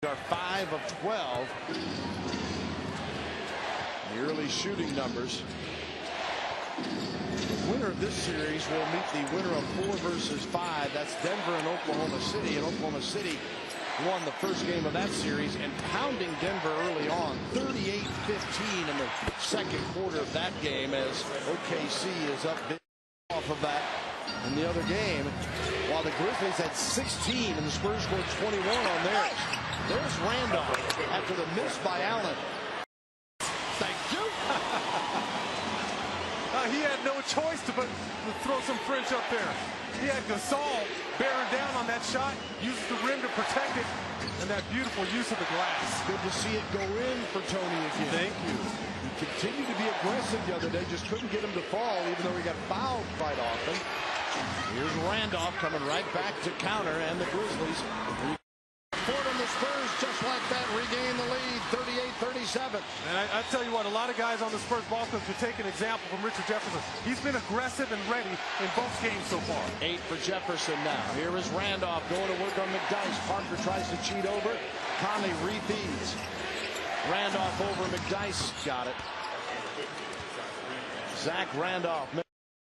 Are 5 of 12. The early shooting numbers. The winner of this series will meet the winner of 4 versus 5. That's Denver and Oklahoma City. And Oklahoma City won the first game of that series and pounding Denver early on, 38-15 in the second quarter of that game, as OKC is up big off of that in the other game, while the Grizzlies had 16 and the Spurs scored 21 on theirs. There's Randolph after the miss by Allen. Thank you. He had no choice to throw some French up there. He had Gasol bearing down on that shot, uses the rim to protect it, and that beautiful use of the glass. Good to see it go in for Tony again. Thank you. He continued to be aggressive the other day, just couldn't get him to fall, even though he got fouled quite often. Here's Randolph coming right back to counter, and the Grizzlies. Ford and the Spurs just like that regain the lead, 38-37. And I tell you what, a lot of guys on the Spurs ball club should take an example from Richard Jefferson. He's been aggressive and ready in both games so far. 8 for Jefferson now. Here is Randolph going to work on McDyess. Parker tries to cheat over. Conley refeeds. Randolph over McDyess. Got it. Zack Randolph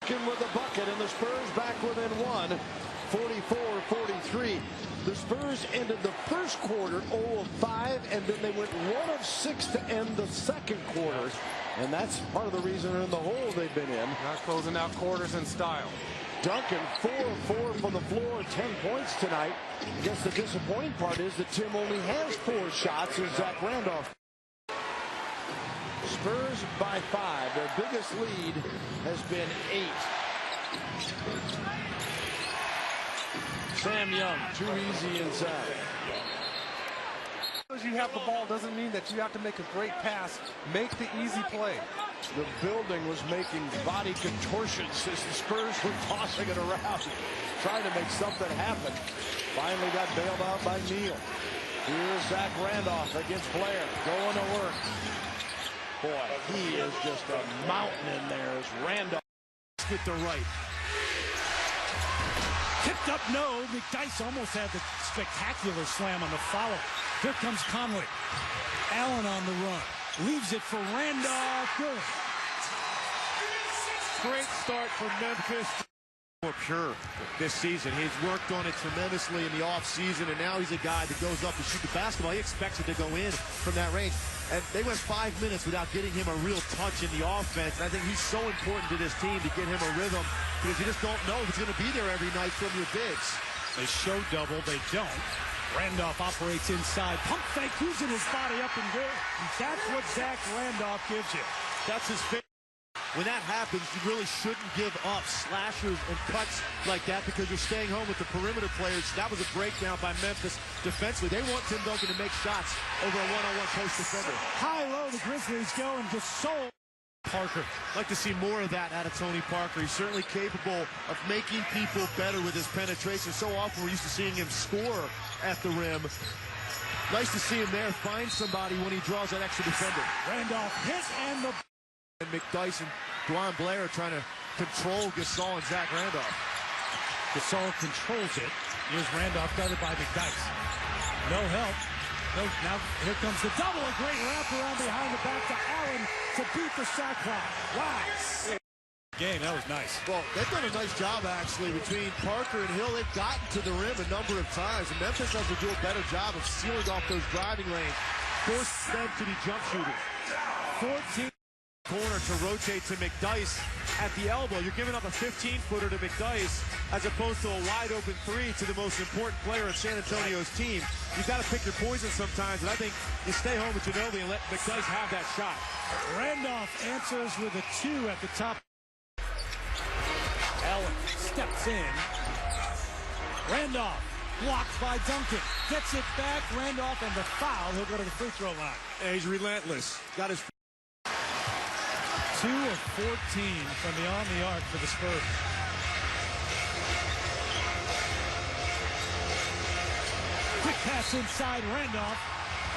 with a bucket, and the Spurs back within 1, 44-43. The Spurs ended the first quarter 0 of 5, and then they went 1 of 6 to end the second quarter. And that's part of the reason they're in the hole they've been in. Not closing out quarters in style. Duncan 4 of 4 from the floor, 10 points tonight. I guess the disappointing part is that Tim only has 4 shots as Zack Randolph. Spurs by 5. Their biggest lead has been 8. Sam Young, too easy inside. Because you have the ball doesn't mean that you have to make a great pass. Make the easy play. The building was making body contortions as the Spurs were tossing it around, trying to make something happen. Finally got bailed out by Neal. Here's Zack Randolph against Blair, going to work. Boy, he is just a mountain in there as Randolph with the right. Tipped up, no. McDyess almost had the spectacular slam on the follow. Here comes Conley. Allen on the run. Leaves it for Randolph. Good. Great start for Memphis. More pure this season. He's worked on it tremendously in the offseason, and now he's a guy that goes up to shoot the basketball. He expects it to go in from that range. And they went 5 minutes without getting him a real touch in the offense. And I think he's so important to this team to get him a rhythm, because you just don't know if he's going to be there every night from your bigs. They show double, they don't. Randolph operates inside. Pump fake, using his body up and good. That's what Zack Randolph gives you. That's his favorite. When that happens, you really shouldn't give up slashers and cuts like that, because you're staying home with the perimeter players. That was a breakdown by Memphis defensively. They want Tim Duncan to make shots over a one-on-one post defender. High-low, the Grizzlies go and just sold. Parker. Like to see more of that out of Tony Parker. He's certainly capable of making people better with his penetration. So often we're used to seeing him score at the rim. Nice to see him there find somebody when he draws that extra defender. Randolph hit, and the... And McDyess and Dwan Blair trying to control Gasol and Zack Randolph. Gasol controls it. Here's Randolph guarded by McDyess. No help. No, now here comes the double. A great wraparound behind the back to Allen to beat the shot clock. Wow. Game, that was nice. Well, they've done a nice job, actually, between Parker and Hill. They've gotten to the rim a number of times, and Memphis has to do a better job of sealing off those driving lanes. Force them to be jump shooters. 14 corner to rotate to McDyess at the elbow. You're giving up a 15-footer to McDyess as opposed to a wide-open 3 to the most important player on San Antonio's team. You've got to pick your poison sometimes, and I think you stay home with Ginobili and let McDyess have that shot. Randolph answers with a 2 at the top. Allen steps in. Randolph blocked by Duncan. Gets it back. Randolph, and the foul. He'll go to the free throw line. And he's relentless. Got his 2 of 14 from beyond the arc for the Spurs. Quick pass inside Randolph,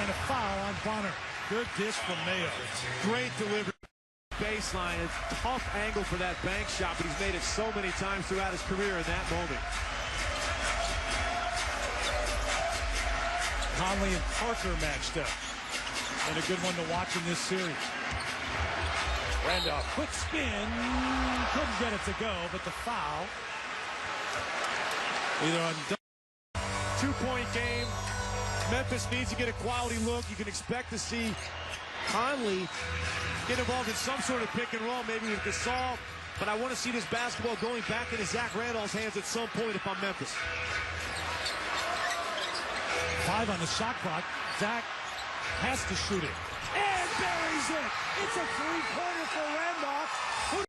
and a foul on Bonner. Good dish from Mayo. Great delivery. Baseline. It's a tough angle for that bank shot, but he's made it so many times throughout his career in that moment. Conley and Parker matched up. And a good one to watch in this series. Randolph, quick spin. Couldn't get it to go, but the foul. Either on 2-point game. Memphis needs to get a quality look. You can expect to see Conley get involved in some sort of pick and roll, maybe with Gasol. But I want to see this basketball going back into Zack Randolph's hands at some point if I'm Memphis. 5 on the shot clock. Zack has to shoot it. And buries it. It's a three-pointer for